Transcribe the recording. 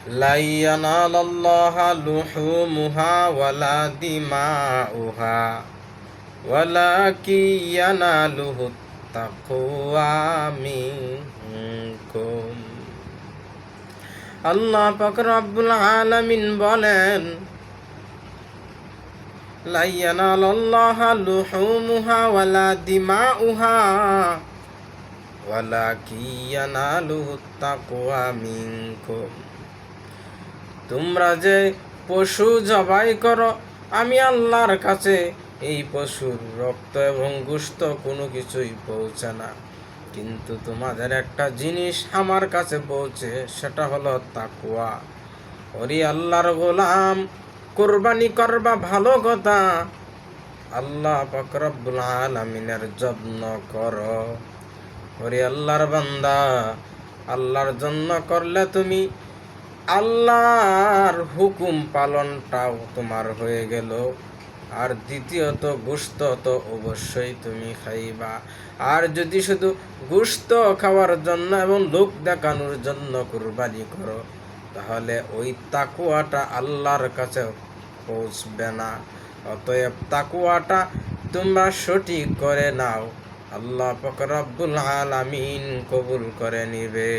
লা ইয়ানালাল্লাহা লুহুমুহা ওয়ালা দিমাউহা ওয়ালাকিন ইয়ানালুহুত তাকওয়া মিনকুম। আল্লাহ পাক রব্বুল আলামিন বলেন, লা ইয়ানালাল্লাহা লুহুমুহা ওয়ালা দিমাউহা ওয়ালাকিন ইয়ানালুহুত তাকওয়া মিনকুম। তোমরা যে পশু জবাই করো, আমি আল্লাহর কাছে এই পশুর রক্ত এবং গোশত কোনো কিছুই পৌঁছে না, কিন্তু তোমাদের একটা জিনিস আমার কাছে পৌঁছে, সেটা হলো তাকওয়া। ওরে আল্লাহর গোলাম, কুরবানি করবা ভালো কথা, আল্লাহ পাক রব্বুল আলামিনের যত্ন করো। ওরে আল্লাহর বান্দা, আল্লাহর জন্য করলে তুমি আল্লাহর হুকুম পালনটাও তোমার হয়ে গেল। আর দ্বিতীয়ত গোশত তো অবশ্যই তুমি খাইবা। আর যদি শুধু গোশত খাওয়ার জন্য এবং লোক দেখানোর জন্য কুরবানি করো, তাহলে ওই তাকওয়াটা আল্লাহর কাছে পৌঁছবে না। অতএব তাকওয়াটা তোমরা সঠিক করে নাও, আল্লাহ পাক রব্বুল আলামিন কবুল করে নিবে।